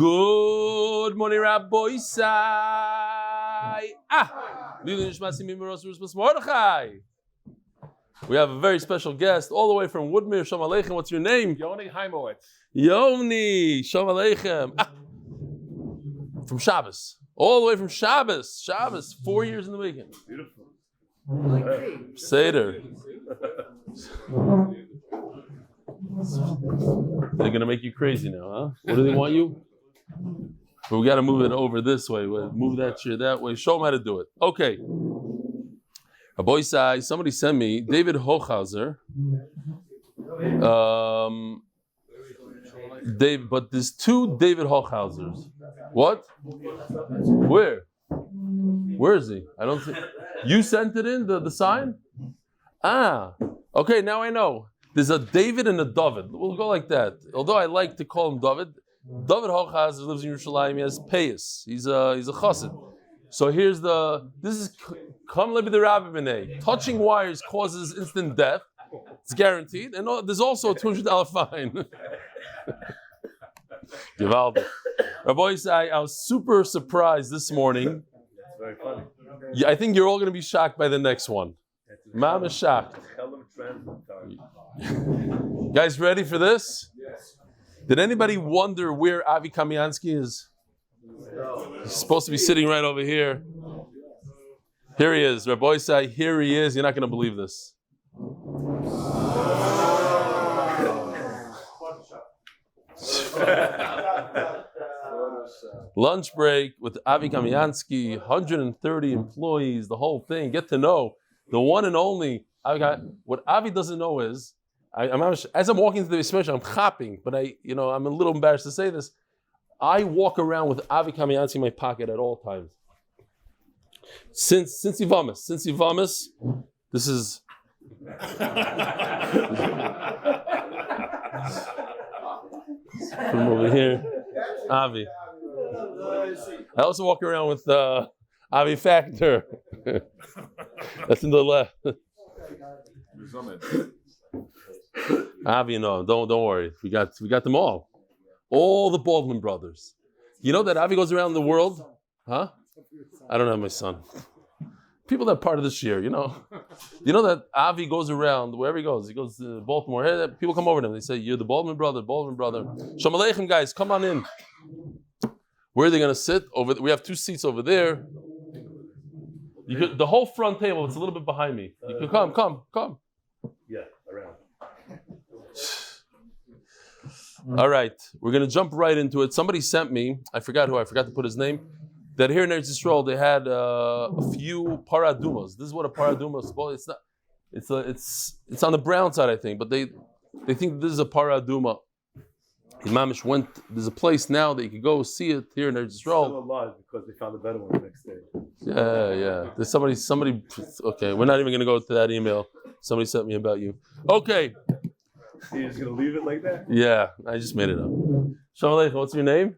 Good morning, Rabbi Sai. We have a very special guest all the way from Woodmere. Shalom Aleichem. What's your name? Yoni Haimowitz. Yoni. Shalom Aleichem. From Shabbos. All the way from Shabbos. Shabbos. 4 years in the weekend. Beautiful. Seder. They're going to make you crazy now, huh? What do they want you? But we got to move it over this way. We'll move that chair that way. Show them how to do it. Okay. A boy said, somebody sent me David Hochhauser. But there's two David Hochhausers. What? Where? Where is he? I don't see. You sent it in, the sign? Ah. Okay, now I know. There's a David and a David. We'll go like that. Although I like to call him David. David Hochhauser lives in Yerushalayim. He has payas. He's a chassid. So here's this is Kam Lebi the Rabbi B'nai. Touching wires causes instant death. It's guaranteed. And there's also a $200 fine. Givaldi. Rabbi Isai, I was super surprised this morning. That's very funny. Yeah, I think you're all going to be shocked by the next one. Mom is shocked. Guys, ready for this? Yes. Did anybody wonder where Avi Kamiansky is? He's supposed to be sitting right over here. Here he is. Rabbi Isai, here he is. You're not going to believe this. Lunch break with Avi Kamiansky, 130 employees, the whole thing. Get to know the one and only. What Avi doesn't know is, as I'm walking to the expression, I'm chapping, but I'm a little embarrassed to say this. I walk around with Avi Kamiansky in my pocket at all times. Since Yivamis, this is. From over here, Avi. I also walk around with Avi Factor. That's in the left. Avi, no, don't worry. We got them all the Baldwin brothers. You know that Avi goes around the world, huh? I don't have my son. People that are part of this year, you know that Avi goes around wherever he goes. He goes to Baltimore. Hey, people come over to him. They say, "You're the Baldwin brother." Shalom Aleichem, guys, come on in. Where are they going to sit? Over? We have 2 seats over there. The whole front table. It's a little bit behind me. You can come. Yeah, around. All right, we're going to jump right into it. Somebody sent me. I forgot to put his name. That here in Eretz Yisrael they had a few paradumas. This is what a paraduma is. Well, it's not. It's on the brown side, I think, but they think this is a paraduma. Imamish went. There's a place now that you can go see it here in Eretz Yisrael. Still alive because they found a better one the next day. Yeah. There's somebody. Okay, we're not even going to go to that email. Somebody sent me about you. Okay. You're just gonna leave it like that? Yeah, I just made it up. Shalom Aleichem. What's your name?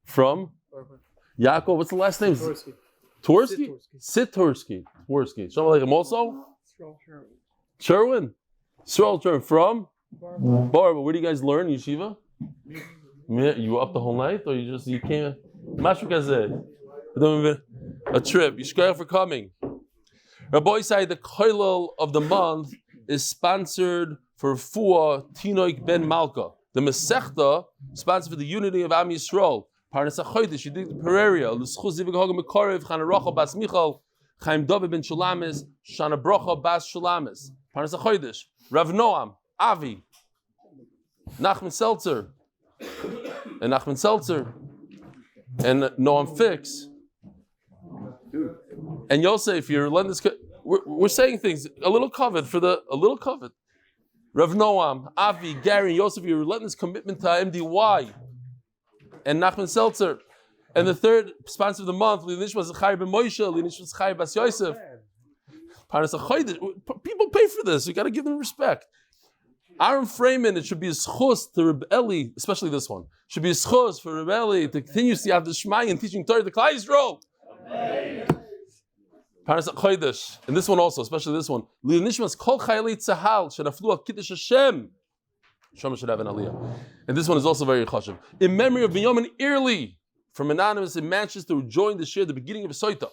From? Yaakov, what's the last name? Tversky? Sitorsky. Shalom Aleichem. Also? Sherwin. Sherwin. From? Barbara. Where do you guys learn? Yeshiva? You were up the whole night? Or you can't? Mashu Kazeh. A trip. Yishkoyach for coming. Rabbi said the koilel of the month is sponsored for Fua Tinoik Ben Malka. The Masechta sponsored for the unity of Am Yisrael. Parnas Achoydish, Yedidya Pereira, lezchut zivug hagam bekrov, Chana bas Michal, Chaim ben Shulamis, Shana Brocha bas Shulamis. Parnas Achoydish, Rav Noam, Avi, Nachman Seltzer, and Noam Fix, and Yosef. You're relentless. We're saying things a little covered. Rav Noam, Avi, Gary, and Yosef, your relentless commitment to MDY, and Nachman Seltzer. And the third sponsor of the month, Zechrya ben Moshe, Zechrya bas Yosef. People pay for this. You got to give them respect. Ahron Fraiman, it should be a zechus to Rav Eli, especially this one. It should be a zechus for Rav Eli to continue siyadta dishmaya and teaching Torah to Klal Yisroel. And this one also, especially this one. Kol Chayli Tzahal Shenaflu al Kiddush Hashem. Shoma should have an aliyah. And this one is also very chashuv. In memory of Binyomin Airley, from Anonymous in Manchester, who joined the shir at the beginning of siyadta.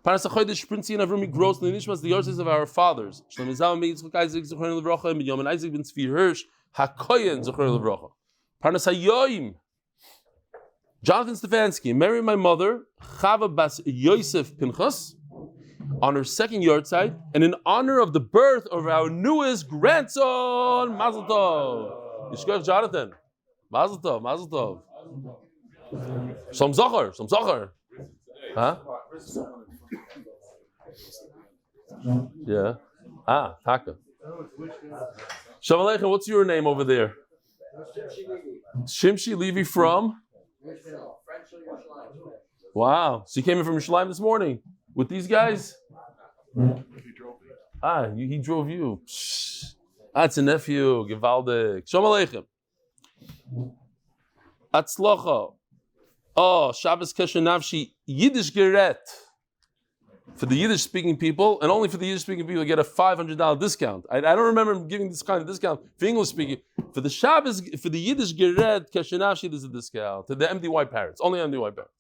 Shprintzy and Avrumie Gross, the Yosef of our fathers. Shlomi Zalman Yitzchak Isaac Zechariah Levracha, and Binyomin Isaac ben Tzvi Hirsch, Hakoyen Zechariah Levracha. Parnas Hayoim. Jonathan Stefansky, married my mother, Chava Bas Yosef Pinchas, on her second yahrzeit, and in honor of the birth of our newest grandson, Mazel Tov. Yishkoch Jonathan. Mazel Tov, Mazel Tov. Some Zachar. Huh? Yeah. Taka. Shalom Aleichem, what's your name over there? Shimshi Levi from? Wow. So you came in from Yerushalayim this morning with these guys? He drove you. It's a nephew. Gewaldig. Shalom Aleichem. Atzlocha. Oh, Shabbos Kesher Navshi Yiddish Geret. For the Yiddish speaking people, and only for the Yiddish speaking people, you get a $500 discount. I don't remember him giving this kind of discount for English speaking. For the Shabbos, for the Yiddish Geret Kesher Navshi, there's a discount. To the MDY parents, only MDY parents.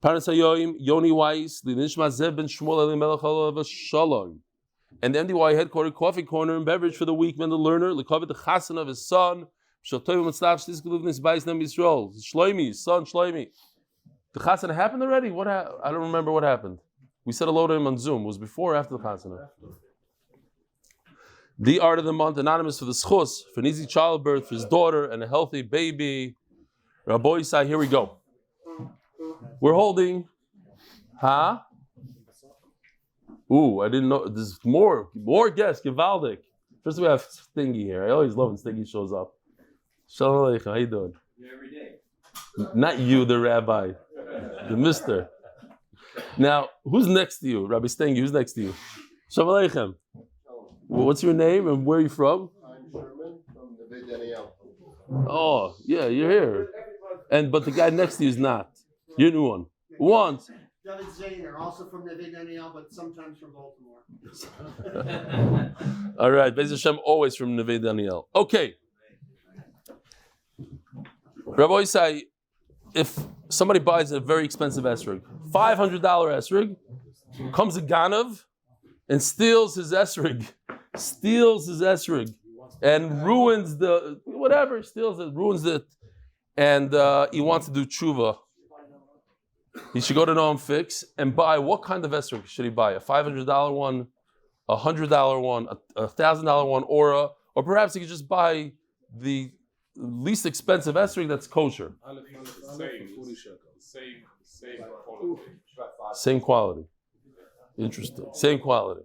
Parents Hayoim, Yoni Weiss, Linishma Zev ben Shmuel Eli Melech Olav Shalom. And the MDY headquartered coffee corner and beverage for the week when the learner, Lekavit the Chassan of his son, Shaltoyim Mitzlav Shtis Geluvnis Beis Am Yisrael, Shloimi, son Shloimi. The Chassan happened already? I don't remember what happened. We said hello to him on Zoom. It was before or after the Chassan? The art of the month, anonymous for the zechus, for an easy childbirth, for his daughter, and a healthy baby. Rabbi Isai, here we go. We're holding, Ooh, I didn't know. There's more guests, Givaldic. First we have Stingy here. I always love when Stingy shows up. Shalom Aleichem, how you doing? Every day. Not you, the rabbi, the mister. Now, who's next to you? Rabbi Stingy, who's next to you? Shalom Aleichem. What's your name and where are you from? I'm Sherman from the Big Daniel. Oh, yeah, you're here. But the guy next to you is not. You're a new one. Once. David Zayner, also from the Big Daniel, but sometimes from Baltimore. All right, Beis Hashem, always from Neve Daniel. Okay. Rabbi Isai, if somebody buys a very expensive esrog, $500 esrog, comes a ganav and steals his esrog, and ruins the, whatever, steals it, ruins it, and he wants to do tshuva. He should go to Noam Fix and buy, what kind of esrog should he buy? A $500 one, a $100 one, a $1,000 one, or perhaps he could just buy the least expensive esrog that's kosher. Same quality. Interesting. Same quality.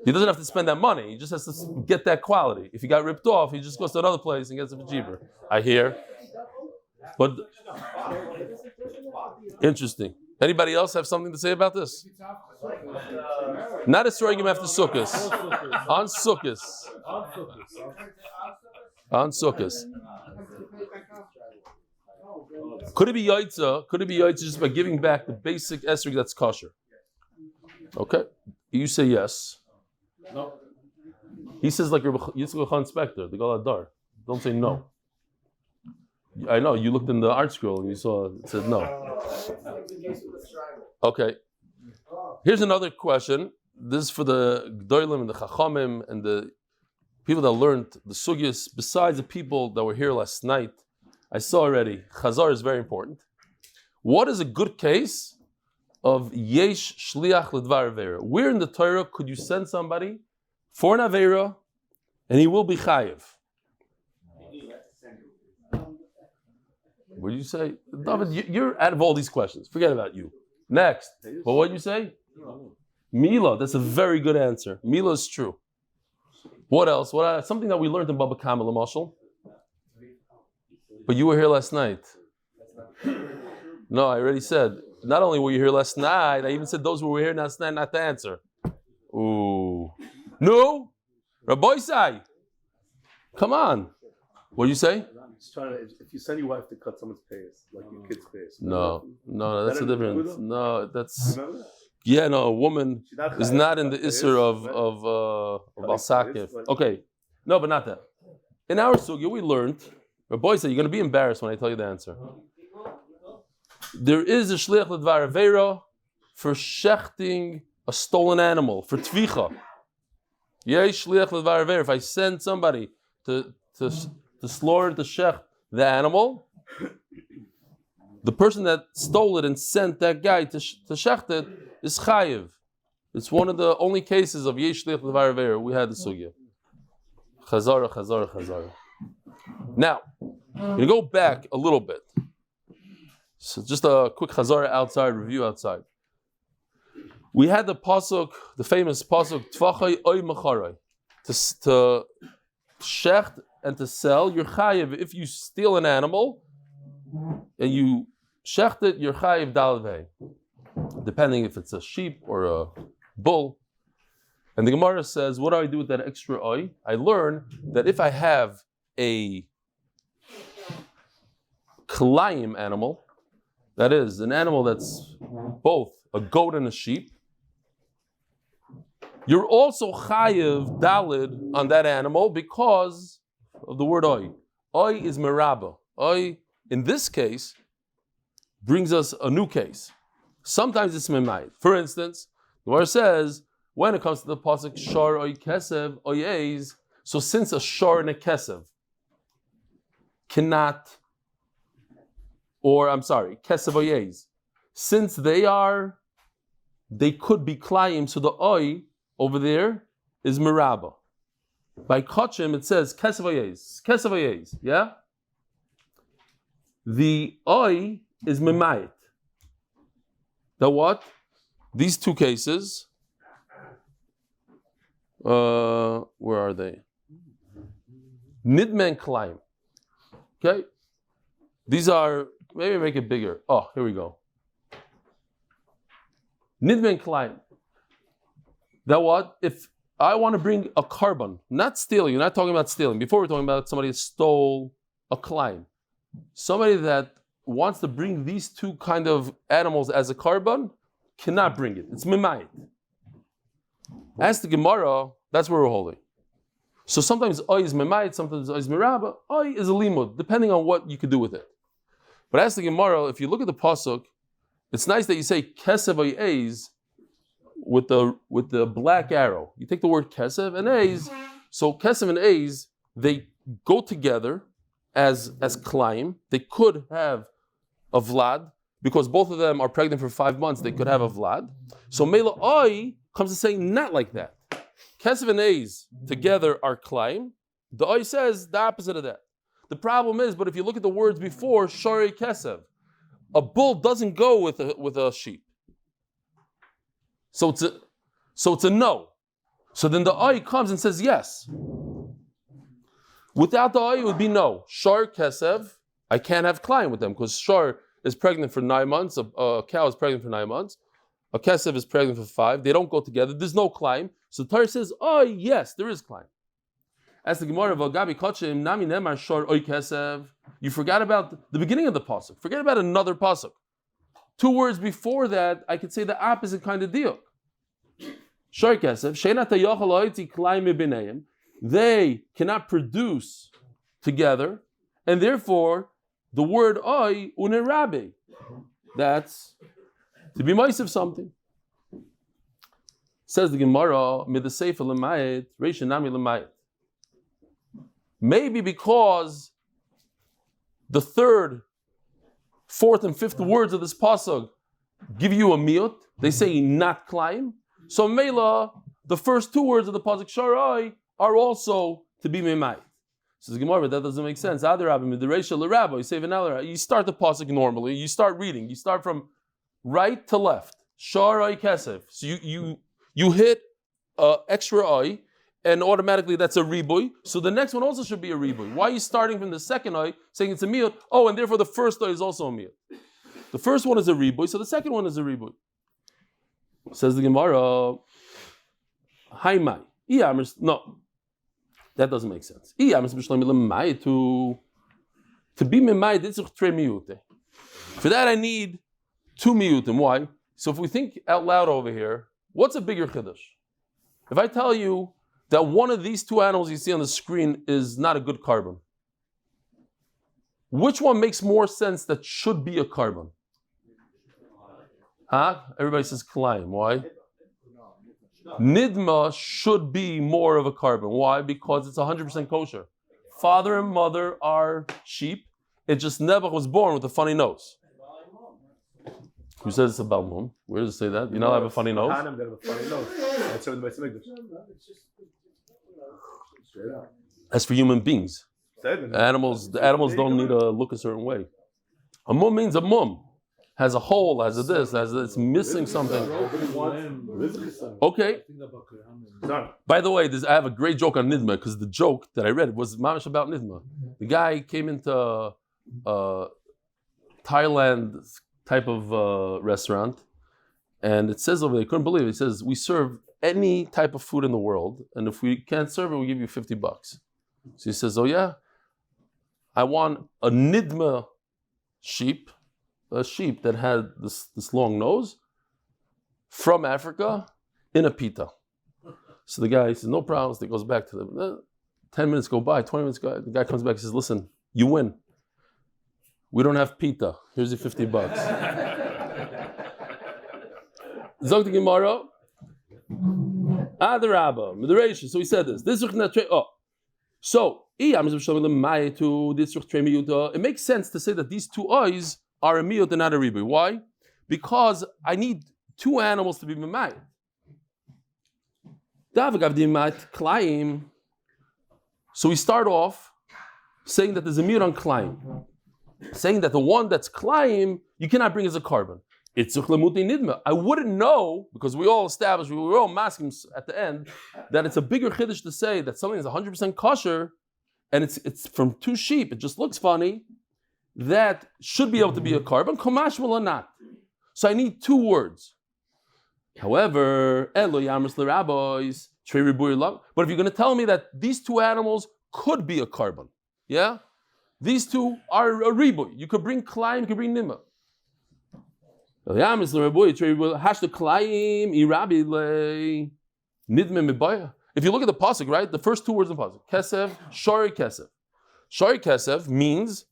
He doesn't have to spend that money. He just has to get that quality. If he got ripped off, he just goes to another place and gets it for cheaper. I hear. But interesting. Anybody else have something to say about this? Not a sorghum after Sukkos. On Sukkos. On Sukkos. Could it be yaitza? Could it be yaitza just by giving back the basic esrog that's kosher? Okay. You say yes. No. He says like Yitzchak Khan Spector, the Gal Adar. Don't say no. I know, you looked in the art scroll and you saw it said no. Okay. Here's another question. This is for the Gdolim and the Chachamim and the people that learned the sugyas, besides the people that were here last night. I saw already, Chazar is very important. What is a good case of Yesh Shliach L'Dvar Aveira? Where in the Torah could you send somebody for an Aveira and he will be chayiv? What did you say? David, you're out of all these questions. Forget about you. Next. Well, what did you say? Mila. That's a very good answer. Mila is true. What else? Something that we learned in Baba Kamala Mashal. But you were here last night. No, I already said. Not only were you here last night, I even said those who were here last night not to answer. Ooh. No? Rabbi Sai. Come on. What did you say? Just trying to, if you send your wife to cut someone's face, like your kid's face. No, that's the difference. No, that's... Remember that? Yeah, no, a woman is not in the Isser of Al-Sakif. Okay. No, but not that. In our sugya, we learned, our boy said, you're going to be embarrassed when I tell you the answer. There is a shliach l'dvar aveira for shechting a stolen animal, for tvicha. Yesh shliach l'dvar aveira. If I send somebody to slaughter, to shecht the animal, the person that stole it and sent that guy to shecht it is chayiv. It's one of the only cases of yesh shliach l'dvar aveira. We had the sugya. Chazara. Now, I'm going to go back a little bit. So just a quick chazara outside, review outside. We had the pasuk, the famous pasuk, Tvachai oy macharai, to shecht and to sell. You're chayiv if you steal an animal and you shecht it. You're chayiv dalvei, depending if it's a sheep or a bull. And the Gemara says, what do I do with that extra oy? I learn that if I have a Klayim animal, that is, an animal that's both a goat and a sheep, you're also chayiv dalid on that animal because of the word oy. Oy is meraba. Oy, in this case, brings us a new case. Sometimes it's memayit. For instance, the Gemara says, when it comes to the pasuk shor oy kesev oyez, so since a shor and a kesev cannot, or I'm sorry, kesev oyez, since they could be klayim, so the oy over there is meraba. By kachim it says kesev oyez, yeah? The oy is memayit. The what? These two cases, where are they? Nidmen Klaim. Okay? These are, maybe make it bigger. Oh, here we go. Nidmen Klaim. That what? If I want to bring a carbon, not stealing, you're not talking about stealing. Before we're talking about somebody that stole a Klaim. Somebody that wants to bring these two kind of animals as a carbon cannot bring it. It's mimayit. As the Gemara, that's where we're holding. So sometimes oy is memayit, sometimes oy is meraba. Oy is a limud, depending on what you could do with it. But as the Gemara, if you look at the pasuk, it's nice that you say kesev oyez with the black arrow. You take the word kesev and eiz. So kesev and eiz, they go together as klaim. They could have a vlad because both of them are pregnant for 5 months. They could have a vlad. So mela oy comes to say not like that. Kesev and eiz together are klaim. The oy says the opposite of that. The problem is, but if you look at the words before, shari kesev, a bull doesn't go with a sheep. So it's a no. So then the oy comes and says yes. Without the oy, it would be no. Shar kesev, I can't have klaim with them because shar is pregnant for 9 months. A cow is pregnant for 9 months. A kesev is pregnant for 5. They don't go together. There's no klaim. So the Torah says, oh yes, there is klaim. As the Gemara of Gabi Kochim, Nami Nemar Shor Oy Kesev, you forgot about the beginning of the pasuk. Forget about another pasuk. 2 words before that, I could say the opposite kind of deal. Shor Kesev, Sheina Tayochal Oiti Klaim Ibneim. They cannot produce together, and therefore the word Oy Unerabe. That's to be mice of something. Says the Gemara, Midaseifa Lemayit, Reisha Nami Lemayit. Maybe because the 3rd, 4th, and 5th words of this pasuk give you a miut, they say not klaim. So Mela, the first 2 words of the pasuk sharai are also to be memai. Says Gemara, but that doesn't make sense. You start the pasuk normally. You start reading. You start from right to left. Sharai kesef. So you hit extra eye. And automatically that's a ribuy. So the next one also should be a ribuy. Why are you starting from the second eye, saying it's a miyut? Oh, and therefore the first eye is also a miyut. The first one is a ribuy, so the second one is a ribuy. Says the Gemara, Haimai. No, that doesn't make sense. To be miyut. For that I need 2 miyutim. Why? So if we think out loud over here, what's a bigger chiddush? If I tell you that one of these two animals you see on the screen is not a good carbon? Which one makes more sense that should be a carbon? Huh? Everybody says Klein. Why? Nidma should be more of a carbon. Why? Because it's 100% kosher. Father and mother are sheep. It just Nebuch was born with a funny nose. Who says it's a Balmum? Where does it say that? You know, I have a funny nose. Hanim got a funny nose. That's what the Motzei Shabbos. Straight out. As for human beings, the animals don't need to look a certain way. A mum means a mum. Has a hole, has a this, it's missing something. Okay. By the way, I have a great joke on Nidma, because the joke that I read was mamish about Nidma. The guy came into Thailand type of restaurant, and it says over there, he couldn't believe it. He says, we serve any type of food in the world, and if we can't serve it, we give you $50. So he says, oh yeah, I want a Nidma sheep, a sheep that had this long nose from Africa in a pita. So the guy says, no problems. He goes back to them. 10 minutes go by, 20 minutes go by. The guy comes back and says, listen, you win. We don't have pita. Here's your $50. Zog the Gemara. Adarabba, Midrash. So he said this. So it makes sense to say that these two eyes are a miyot and not a ribu. Why? Because I need two animals to be memayit. So we start off saying that there's a miyot on Klein, saying that the one that's Klein you cannot bring as a carbon. It's nidma. I wouldn't know, because we all established, we were all masking at the end, that it's a bigger chiddush to say that something is 100% kosher and it's from two sheep. It just looks funny. That should be able to be a carbon, komash or not. So I need two words. However, but if you're going to tell me that these two animals could be a carbon, yeah? These two are a riboy. You could bring Klein, you could bring Nima. If you look at the pasuk, right? The first two words in the pasuk, Kesev, Shari Kesev. Shari Kesev means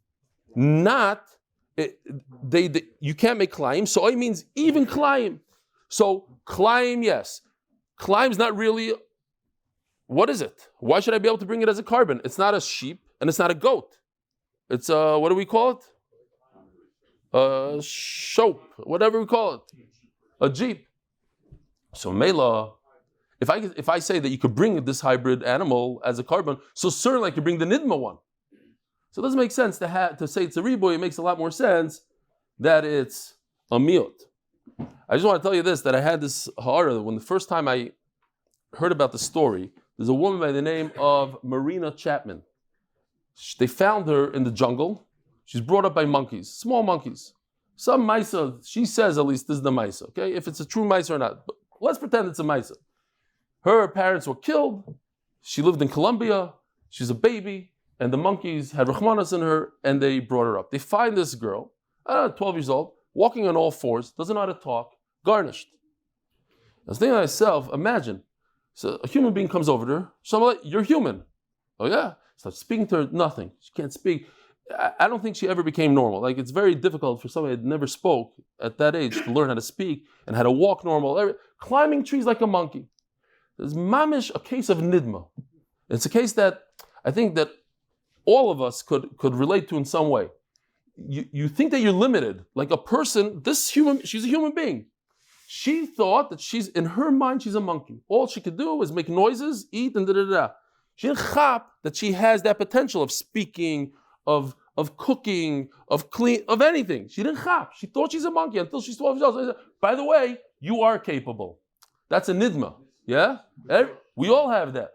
not, you can't make Klein, so it means even Klein. So Klein, yes. Klein's not really, what is it? Why should I be able to bring it as a carbon? It's not a sheep and it's not a goat. It's what do we call it? A shop, whatever we call it. A jeep. So Mela, if I say that you could bring this hybrid animal as a carbon, so certainly I could bring the Nidma one. So it doesn't make sense to say it's a riboy. It makes a lot more sense that it's a miyot. I just want to tell you this, that I had this ha'ara when the first time I heard about the story. There's a woman by the name of Marina Chapman. They found her in the jungle. She's brought up by monkeys, small monkeys. Some Maisa, she says at least this is the Maisa, okay? If it's a true Maisa or not. But let's pretend it's a Maisa. Her parents were killed. She lived in Colombia. She's a baby. And the monkeys had Rahmanas in her, and they brought her up. They find this girl, 12 years old, walking on all fours, doesn't know how to talk, garnished. I was thinking to myself, imagine, so a human being comes over to her, so you're human. Oh yeah? Starts speaking to her, nothing. She can't speak. I don't think she ever became normal. Like, it's very difficult for somebody that never spoke at that age to learn how to speak and how to walk normal. Climbing trees like a monkey. There's mamish a case of nidma. It's a case that I think that all of us could relate to in some way. You think that you're limited. Like a person, she's a human being. She thought that in her mind, she's a monkey. All she could do is make noises, eat, and da-da-da. She didn't chap that she has that potential of speaking, of cooking, of clean, of anything. She didn't chap. She thought she's a monkey until she's 12 years old. By the way, you are capable. That's a nidma. Yeah? We all have that.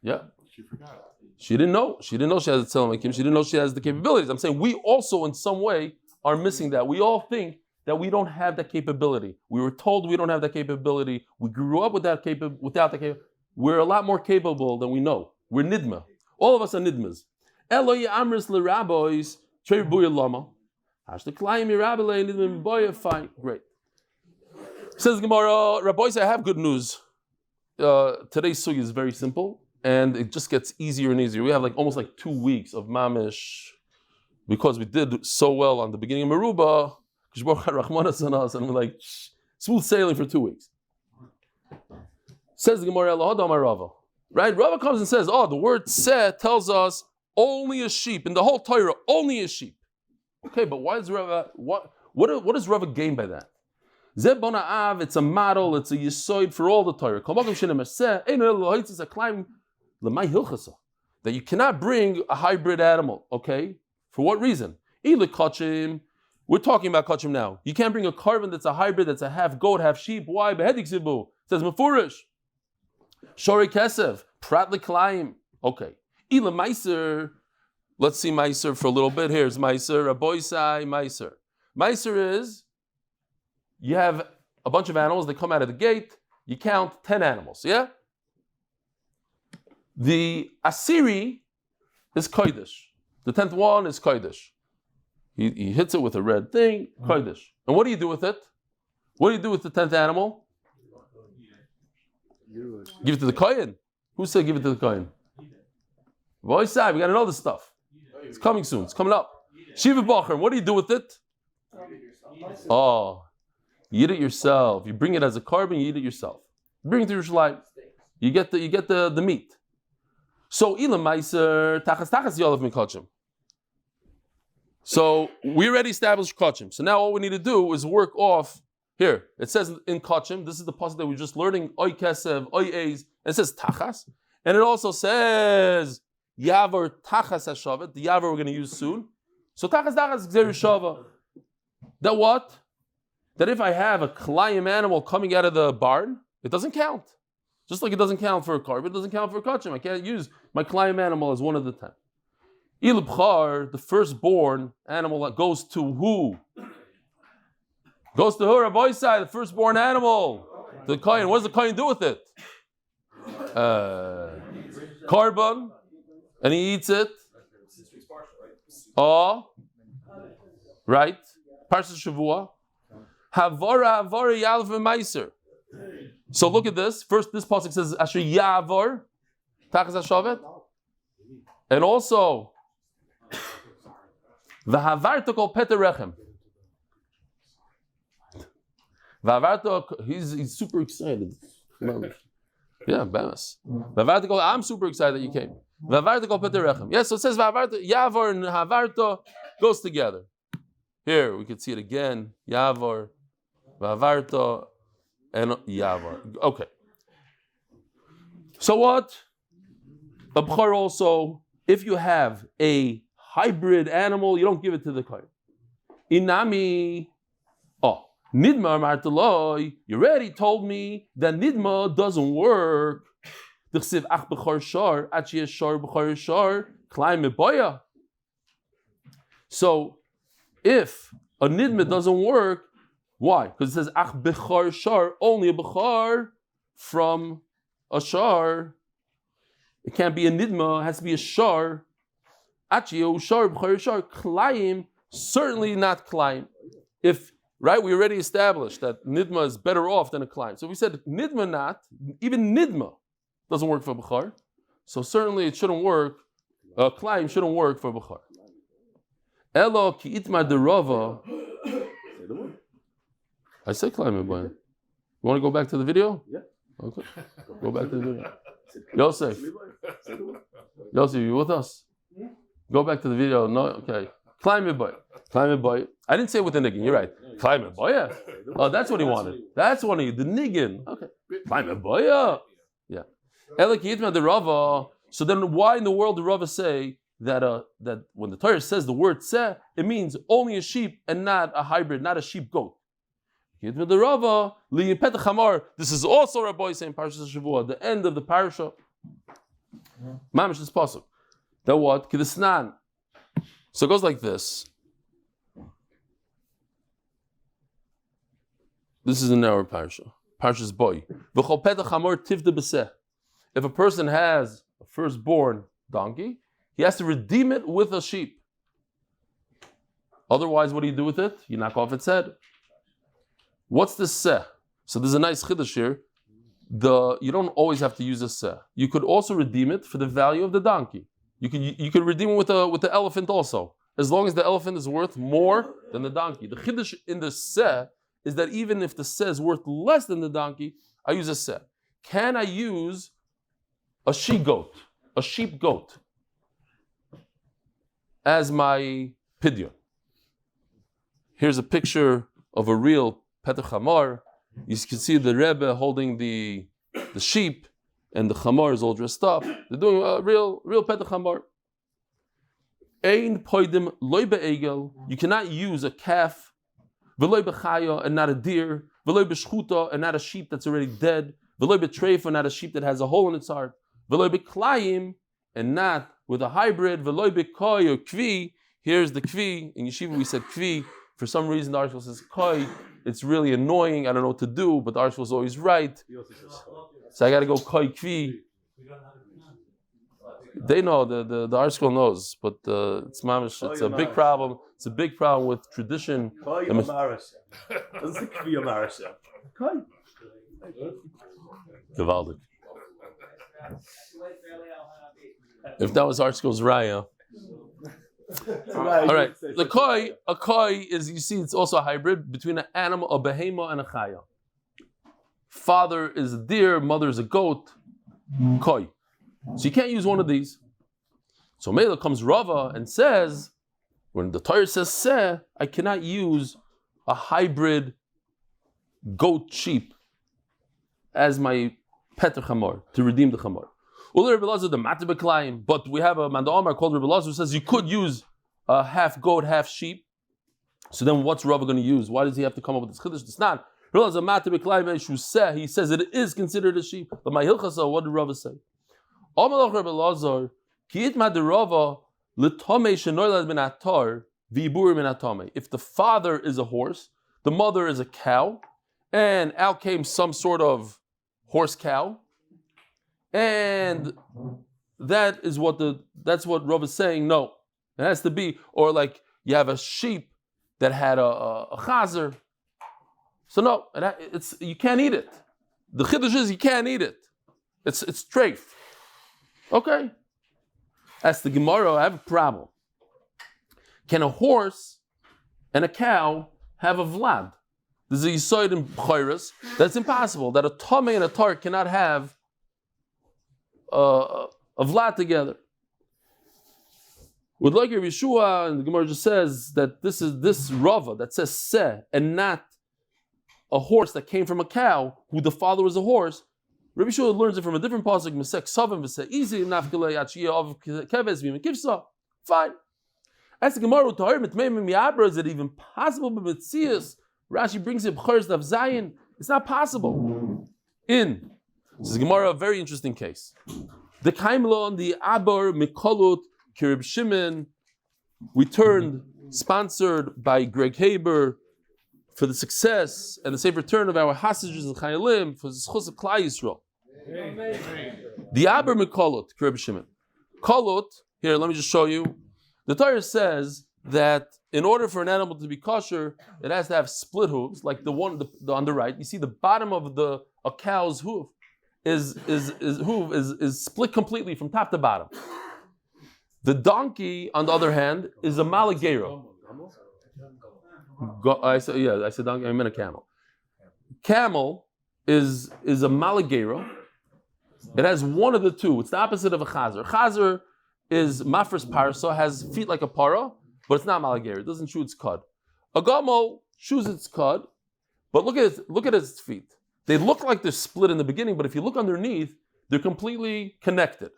Yeah. She forgot. She didn't know. She didn't know she has a tzelem akim. She didn't know she has the capabilities. I'm saying we also in some way are missing that. We all think that we don't have that capability. We were told we don't have that capability. We grew up without that capability. We're a lot more capable than we know. We're nidma. All of us are nidmas. Eloi amris l'rabois trei buya lama. Hashtaklayim irabelei nidma boya. Fine, great. Says Gemara, Rabbi, I have good news. today's sugi is very simple, and it just gets easier and easier. We have almost 2 weeks of mamish because we did so well on the beginning of Meruba. And we're smooth sailing for 2 weeks. Says the Gemara, Rava. Right? Rava comes and says, the word seh tells us only a sheep. In the whole Torah, only a sheep. Okay, but why is Rava, what does Rava gain by that? It's a model, it's a yisoid for all the Torah. That you cannot bring a hybrid animal, okay? For what reason? We're talking about kachim now. You can't bring a carbon that's a hybrid, that's a half goat, half sheep. Why? It says mefurish. Shori kesev, prat l'klaim. Okay. Ila meiser. Let's see meiser for a little bit. Here's meiser, aboisai meiser. Meiser is, you have a bunch of animals, they come out of the gate, you count 10 animals, yeah? The Asiri is kodesh. The 10th one is kodesh. He hits it with a red thing, kodesh. And what do you do with it? What do you do with the 10th animal? Give it to the kohen. Who said give it to the kohen? Voisai, we got to know this stuff. It's coming soon. It's coming up. Shiva Bacher, what do you do with it? You eat it yourself. You bring it as a carbon, you eat it yourself. Bring it to Yerushalayim. You get the meat. So Ilam Meiser, Tachas Yolav Mikachim. So we already established Kachim. So now all we need to do is work off here. It says in Kachim, this is the pasuk that we're just learning, Oy Kesev, Oy Eis, and it says Tachas. And it also says Yavor Tachas Hashavet. The Yavor we're going to use soon. So Tachas Gzer Shava. That what? That if I have a Klayim animal coming out of the barn, it doesn't count. Just like it doesn't count for a carbon, it doesn't count for a kachim. I can't use my Klayim animal as one of the 10. Ilubchar, the firstborn animal that goes to who? Goes to who? Rabbi Isai, the firstborn animal. The kohen. What does the kohen do with it? Carbon, and he eats it. Right? Parsha Shavua. Havara Yalv Meiser. So look at this. First, this pasuk says Asher Yavor Tachas Hashavet, and also V'havarta kol Peter Rechem. V'havarta, he's super excited. Yeah, Bamas. V'havarta kol, I'm super excited that you came. V'havarta kol Peter Rechem. Yes, so it says V'havarta, Yavor and Havarta goes together. Here we can see it again. Yavor, V'havarta, and Yavor. Okay. So what? A b'chor also, if you have a hybrid animal, you don't give it to the kohen. Inami, Nidma marteloi, you already told me that Nidma doesn't work. D'chsiv ach b'chor shar, achi shar b'chor shar, klai meboya. So, if a Nidma doesn't work, why? Because it says ach b'chor shar, only a b'chor from a shar. It can't be a nidma, it has to be a shar. Achio, shar, b'chor shar, klayim, certainly not klayim. If, right, we already established that nidma is better off than a klayim. So we said nidma not, even nidma doesn't work for b'chor. So certainly it shouldn't work, klayim shouldn't work for b'chor. Elo ki itma derova. I said klayim, boy. You want to go back to the video? Yeah. Okay. Go back to the video. Yosef, you with us? Go back to the video. No, okay. Climb it, boy. I didn't say with the niggin. You're right. Climb it, boy. Yeah. Oh, that's what he wanted. That's what he, the niggin. Okay. Climb it, boy. Yeah. Elikitma the Rava. So then, why in the world did Rava say that that when the Torah says the word seh, it means only a sheep and not a hybrid, not a sheep goat? This is also Rabbi saying Parsha Shavua, the end of the Parsha. Mamish is pasuk. That what? Kidisnan. So it goes like this. This is in our Parsha. Parsha's boy. If a person has a firstborn donkey, he has to redeem it with a sheep. Otherwise, what do you do with it? You knock off its head. What's the seh? So there's a nice chiddush here. you don't always have to use a seh. You could also redeem it for the value of the donkey. You could redeem it with the elephant also, as long as the elephant is worth more than the donkey. The chiddush in the seh is that even if the seh is worth less than the donkey, I use a seh. Can I use a she-goat, a sheep goat, as my pidyon? Here's a picture of a real petach hamar. You can see the Rebbe holding the sheep, and the chamar is all dressed up. They're doing a real petach hamar. Ein poidim loy be'egel. You cannot use a calf, v'loy bechaya, and not a deer, v'loy b'shchuta, and not a sheep that's already dead, v'loy b'treifa, and not a sheep that has a hole in its heart, v'loy b'klayim, and not with a hybrid, v'loy b'koi or kvi. Here's the kvi. In yeshiva we said kvi. For some reason the article says koi. It's really annoying. I don't know what to do, but the article is always right. So I got to go koi kvi. They know, the article knows, but it's mamish. It's a big problem. It's a big problem with tradition. Gewaldig. If that was article's raya. All right. A koi is, you see, it's also a hybrid between an animal, a behema, and a chaya. Father is a deer, mother is a goat. Koi. So you can't use one of these. So Mela comes Rava and says, when the Torah says seh, I cannot use a hybrid goat sheep as my petr chamor to redeem the chamor. But we have a Manda Omar called Rebbe Lazar who says you could use a half goat, half sheep. So then what's Rava going to use? Why does he have to come up with this chiddush? It's not. He says it is considered a sheep. But my hilchasa, what did Rava say? If the father is a horse, the mother is a cow, and out came some sort of horse cow, and that's what Rav is saying. No, it has to be, or like you have a sheep that had a chazer. So no, you can't eat it. The chiddush is you can't eat it. It's treif. Okay. As the Gemara, I have a problem. Can a horse and a cow have a vlad? There's a yisoid in B'chayras that's impossible. That a tamei and a tar cannot have a vlad together. With like Yeshua, and the Gemara just says that this is this Rava that says seh and not a horse that came from a cow who the father was a horse. Rabbi Yeshua learns it from a different pasuk. Mesek Savim v'seh easy nafkelei achiyah of keves v'im kivsa. Fine. As the Gemara Tahir mitmeim miyabra, is it even possible? But Metzias, Rashi brings it B'chayres Daf Zayin. It's not possible. This is the Gemara, a very interesting case. The Kaimlo on the Abor Mikolut Kirib Shimon. We turned, sponsored by Greg Haber, for the success and the safe return of our hostages and Chayalim, for the zechus of Klal Yisroel. The Aber Mikolot, Kirib Shimon. Kolot, here, let me just show you. The Torah says that in order for an animal to be kosher, it has to have split hooves, like the one on the right. You see the bottom of a cow's hoof is split completely from top to bottom. The donkey, on the other hand, is a malagero. I said donkey, I meant a camel. Camel is a malagero. It has one of the two. It's the opposite of a chazer. Chazer is mafres parsa, has feet like a para, but it's not malagero. It doesn't chew its cud. A gamo chews its cud, but look at its feet. They look like they're split in the beginning, but if you look underneath, they're completely connected.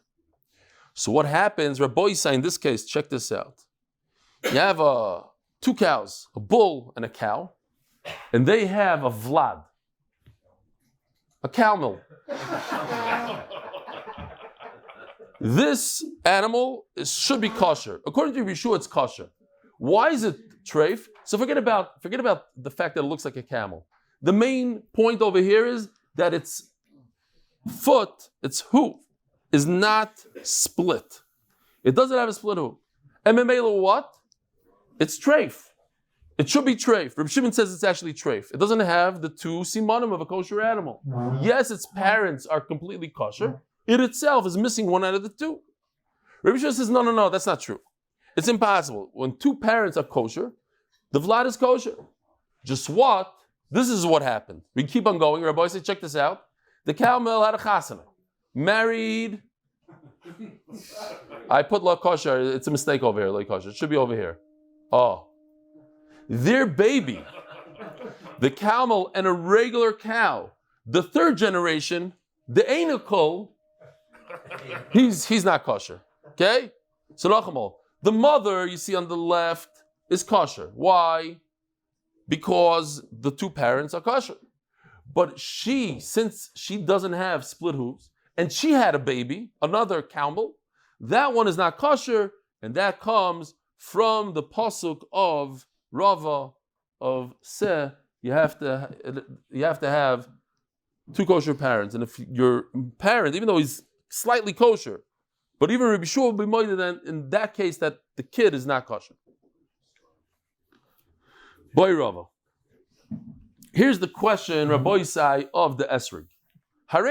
So what happens, Rabbi Yisai, in this case, check this out. You have two cows, a bull and a cow, and they have a vlad, a camel. This animal should be kosher. According to Yeshua, it's kosher. Why is it treif? So forget about the fact that it looks like a camel. The main point over here is that its foot, its hoof, is not split. It doesn't have a split hoof. And memela what? It's treif. It should be treif. Reb Shimon says it's actually treif. It doesn't have the two simanim of a kosher animal. Yes, its parents are completely kosher. It itself is missing one out of the two. Reb Shimon says, no, that's not true. It's impossible. When two parents are kosher, the vlad is kosher. Just what? This is what happened. We keep on going. Rabbi said, check this out. The Carmel had a chasana. Married. I put la kosher. It's a mistake over here, la kosher. It should be over here. Oh. Their baby, the camel and a regular cow, the third generation, the Einakol, he's not kosher. Okay? So the mother you see on the left is kosher. Why? Because the two parents are kosher. But since she doesn't have split hooves, and she had a baby, another camel, that one is not kosher, and that comes from the pasuk of Rava of Se. You have to have two kosher parents, and if your parent, even though he's slightly kosher, but even Rabbi Shua will be moided then in that case that the kid is not kosher. Boy Rava. Here's the question, Rabbi Yisai, of the Esrig. If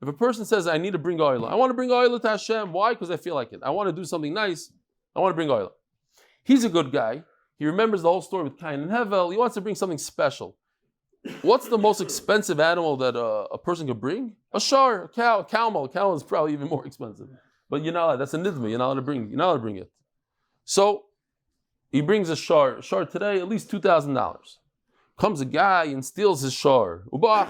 a person says, I need to bring oil, I want to bring oil to Hashem. Why? Because I feel like it. I want to do something nice. I want to bring oil. He's a good guy. He remembers the whole story with Cain and Hevel. He wants to bring something special. What's the most expensive animal that a person could bring? A shar, a cow, a camel. A camel is probably even more expensive. But you're not allowed. That's a nidma. You're not allowed to bring it. So he brings a shar. Shar today, at least $2,000. Comes a guy and steals his shar. All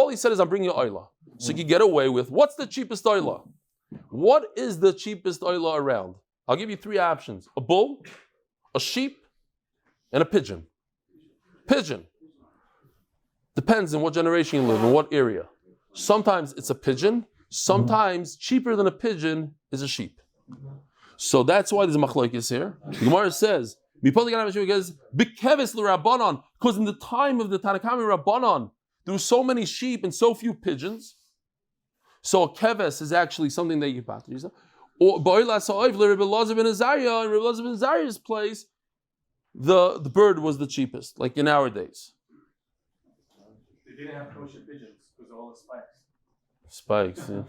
he said is, I'm bringing you oila. So you can get away with, what's the cheapest oila? What is the cheapest oila around? I'll give you three options. A bull, a sheep, and a pigeon. Pigeon. Depends on what generation you live in, what area. Sometimes it's a pigeon. Sometimes cheaper than a pigeon is a sheep. So that's why there's a machlokes here. The Gemara says, because in the time of the Tanakami Rabbanon, there were so many sheep and so few pigeons. So a keves is actually something that you can pass. Or in Rabbi Elazar ben Azariah's place, the bird was the cheapest, like in our days. They didn't have kosher pigeons because of all the spikes. Spikes, yeah.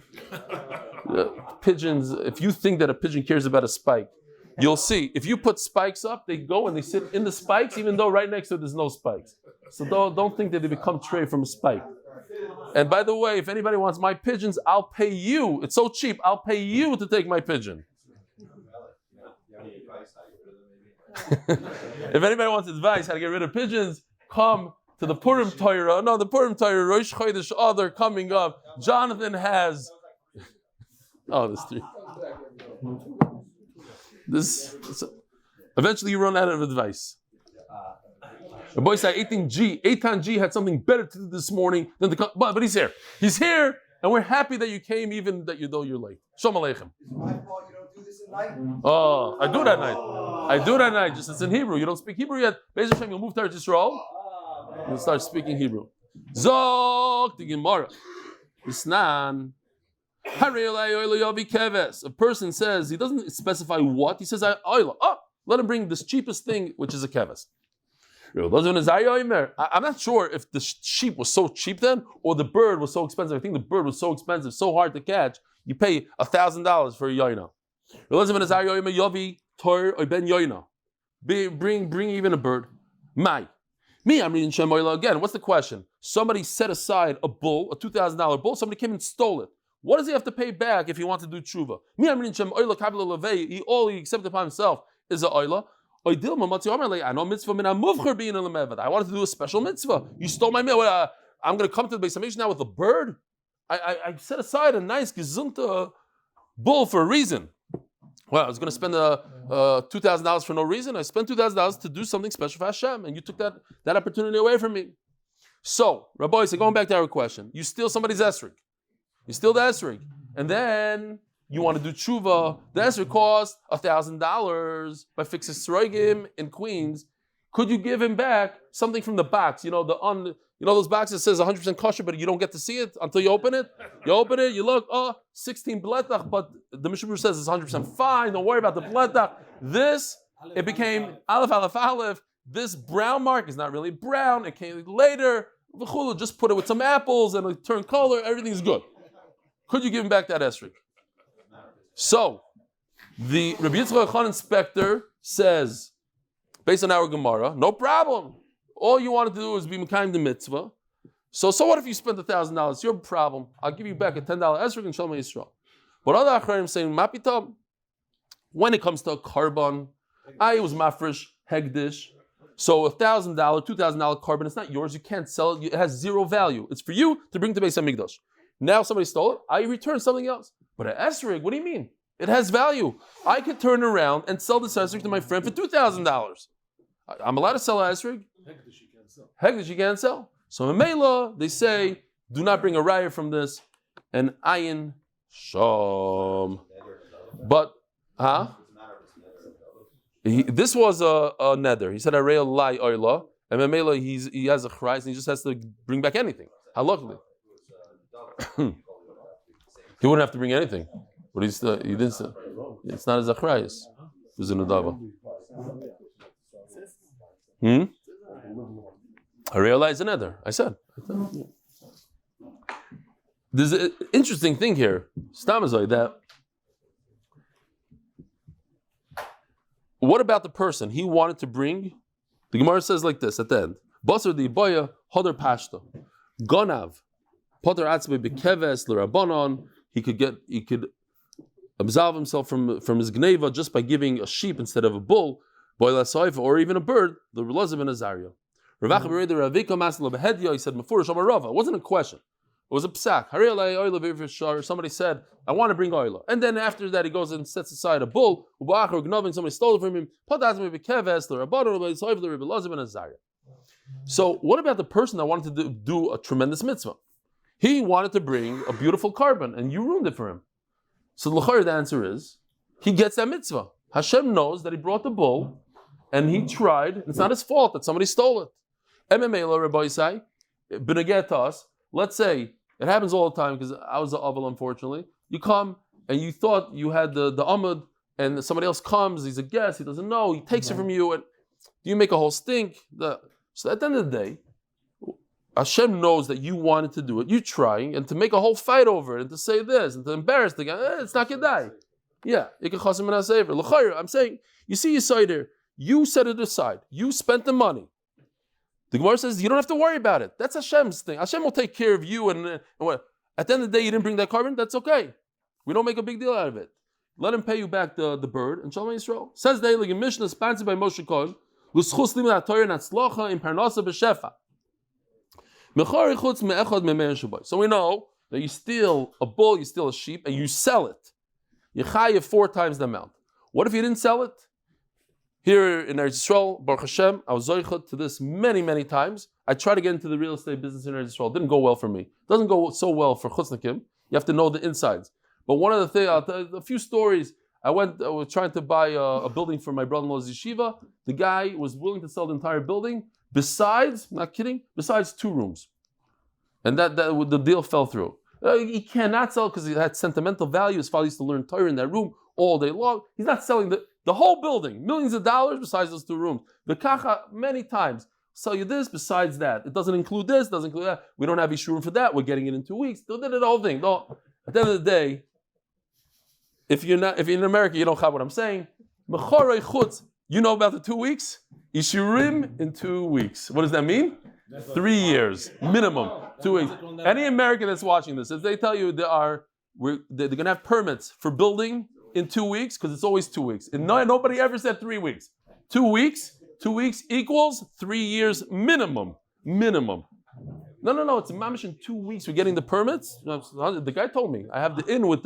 Pigeons, if you think that a pigeon cares about a spike, you'll see. If you put spikes up, they go and they sit in the spikes, even though right next to it there's no spikes. So don't think that they become tray from a spike. And by the way, if anybody wants my pigeons, I'll pay you. It's so cheap, I'll pay you to take my pigeon. If anybody wants advice how to get rid of pigeons, come to the Purim Torah. No, the Purim Torah, Rosh Chodesh Adar coming up. Jonathan has... Oh, there's three. Eventually you run out of advice. The boy said, Eitan G had something better to do this morning than the... But he's here. He's here, and we're happy that you came, even though you're late. Shalom Aleichem. My fault you don't do this at night? Oh, I do that night. Just it's in Hebrew. You don't speak Hebrew yet. Be'ez Hashem, you'll move to Eretz Yisrael. You'll start speaking Hebrew. Zok the Gemara. Isnan. R Eli keves. A person says, he doesn't specify what. He says, oila. Oh, let him bring this cheapest thing, which is a keves. I'm not sure if the sheep was so cheap then, or the bird was so expensive. I think the bird was so expensive, so hard to catch. You pay $1,000 for a yoina. Bring even a bird. Me, I'm reading Shem Oila again. What's the question? Somebody set aside a bull, a $2,000 bull. Somebody came and stole it. What does he have to pay back if he wants to do tshuva? Me, I'm reading Shem Oila Kabbalah Levei. All he accepted upon himself is a oila. I wanted to do a special mitzvah. You stole my mitzvah. I'm going to come to the Beis Hamikdash now with a bird. I set aside a nice gezunta bull for a reason. Well, I was going to spend $2,000 for no reason. I spent $2,000 to do something special for Hashem, and you took that opportunity away from me. So, Rabbi said, going back to our question, you steal somebody's esrig. You steal the esrig, and then you want to do tshuva. The esrig cost $1,000 by Fixes Sroigim in Queens. Could you give him back something from the box? You know, You know those boxes that says 100% kosher, but you don't get to see it until you open it? You open it, you look, 16 bletach, but the Mishnah Berurah says it's 100% fine, don't worry about the bletach. This, it became aleph, aleph, aleph. This brown mark is not really brown, it came later. Just put it with some apples and it turned color, everything's good. Could you give him back that esrog? So, the Rabbi Yitzchak Khan inspector says, based on our Gemara, no problem. All you wanted to do is be mekayim the mitzvah. So what if you spent $1,000? It's your problem. I'll give you back a $10 esrog and Shalom Yisrael. But other Achraim saying, mapitam, when it comes to a carbon, I was mafresh, hegdish. So $1,000, $2,000 carbon, it's not yours. You can't sell it. It has zero value. It's for you to bring to Beis Hamikdash. Now somebody stole it. I return something else. But an esrog, what do you mean? It has value. I could turn around and sell this esrog to my friend for $2,000. I'm allowed to sell an esrog. Hegdish you can't sell. So in Mela, they say, do not bring a raya from this, and ayin sham. But, this was a neder. He said, R Eli and in Mela, he has a chrais, and he just has to bring back anything. Halachically. He wouldn't have to bring anything. But he didn't say. It's not a zechus. It was a nedava. I realize another. I said. There's an interesting thing here. Stamazoi, that. What about the person? He wanted to bring. The Gemara says like this at the end. Basar di boya hodar pashto. Gonav. Potter atzbe bekeves l'rabanon. He could absolve himself from his gneva just by giving a sheep instead of a bull, or even a bird. The Relazim and Azaria. He said, it wasn't a question. It was a psak. Somebody said, I want to bring oila. And then after that, he goes and sets aside a bull. Somebody stole it from him. So what about the person that wanted to do a tremendous mitzvah? He wanted to bring a beautiful carbon, and you ruined it for him. So the answer is, he gets that mitzvah. Hashem knows that he brought the bull, and he tried. It's not his fault that somebody stole it. Let's say, it happens all the time, because I was the aval, unfortunately. You come, and you thought you had the amud, and somebody else comes, he's a guest, he doesn't know, he takes it from you, and you make a whole stink. So at the end of the day, Hashem knows that you wanted to do it, you trying, and to make a whole fight over it, and to say this, and to embarrass the guy, it's not kedai. Yeah, I'm saying, you see your side there, you set it aside, you spent the money. The Gemara says, you don't have to worry about it. That's Hashem's thing. Hashem will take care of you, and what? At the end of the day, you didn't bring that carbon, that's okay. We don't make a big deal out of it. Let him pay you back the bird, and Shalom Yisrael. Says the Eli Mishnah, sponsored by Moshe Cohen, l'zchus limud haTorah natzlocha in parnasa b'shefa. So we know that you steal a bull, you steal a sheep, and you sell it. You chayav 4 times the amount. What if you didn't sell it? Here in Eretz Yisrael, Baruch Hashem, I was zechus to this many, many times. I tried to get into the real estate business in Eretz Yisrael. It didn't go well for me. It doesn't go so well for chutznikim. You have to know the insides. But one of the things, a few stories, I was trying to buy a building for my brother-in-law's yeshiva. The guy was willing to sell the entire building, besides 2 rooms. And that the deal fell through. He cannot sell because he had sentimental value. His father used to learn Torah in that room all day long. He's not selling the whole building, millions of dollars besides those 2 rooms. The kacha, many times, sell you this besides that. It doesn't include this, doesn't include that. We don't have ishurim for that. We're getting it in 2 weeks. They did the whole thing. At the end of the day, if you're in America, you don't have what I'm saying. You know about the 2 weeks? Ishurim in 2 weeks. What does that mean? 3 years, minimum, 2 weeks. Any American that's watching this, if they tell you they're going to have permits for building in 2 weeks, because it's always 2 weeks. And nobody ever said 3 weeks. 2 weeks equals 3 years minimum. No, it's a mamish in 2 weeks. We're getting the permits. The guy told me, I have the in with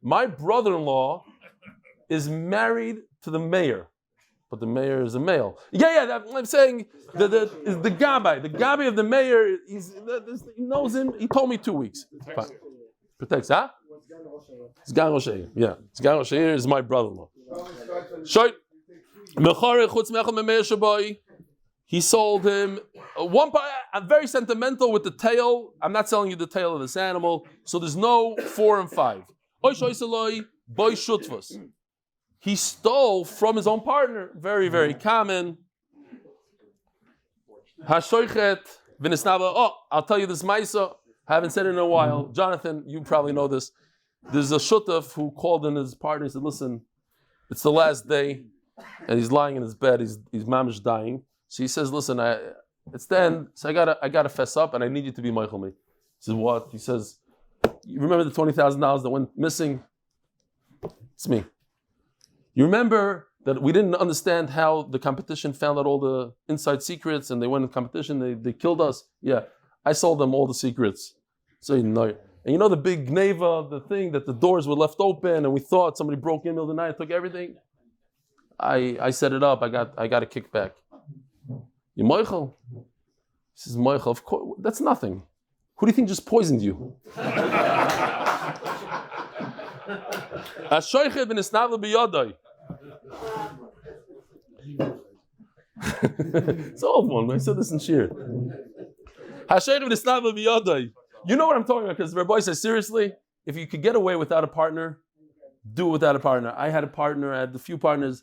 my brother-in-law is married to the mayor. But the mayor is a male. I'm saying the gabbai of the mayor. He knows him. He told me 2 weeks. Protects, huh? Sgan Rosh Hashanah. Yeah, Sgan Rosh Hashanah is my brother-in-law. He sold him one part, I'm very sentimental with the tail. I'm not selling you the tail of this animal. So there's no 4 and 5. He stole from his own partner. Very, very common. Oh, I'll tell you this Maisa. Haven't said it in a while. Jonathan, you probably know this. There's a shutaf who called in his partner and said, listen, it's the last day, and he's lying in his bed, he's mamish dying. So he says, listen, it's the end, so I gotta fess up, and I need you to be Michael me. He says, what? He says, you remember the $20,000 that went missing? It's me. You remember that we didn't understand how the competition found out all the inside secrets, and they went in competition, they killed us? Yeah, I sold them all the secrets. So you know. And you know the big gneva, the thing that the doors were left open, and we thought somebody broke in the middle of the night, took everything. I set it up. I got a kickback. You Michael? He says, Michael, of course, that's nothing. Who do you think just poisoned you? It's an old one. I said this in Shir. You know what I'm talking about, because Rabbi says, seriously, if you could get away without a partner, do it without a partner. I had a partner, I had a few partners.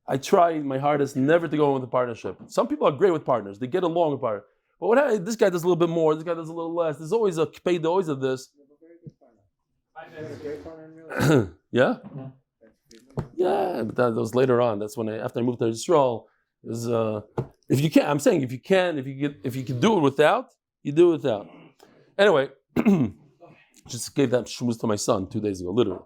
I tried my hardest never to go in with a partnership. Some people are great with partners. They get along with partners. But what happens, this guy does a little bit more, this guy does a little less. There's always a kpeda, always of this. Yeah? Yeah, but that was later on. That's when after I moved to Israel. If you can, I'm saying if you can do it without, you do it without. Anyway, just gave that shmuz to my son 2 days ago, literally.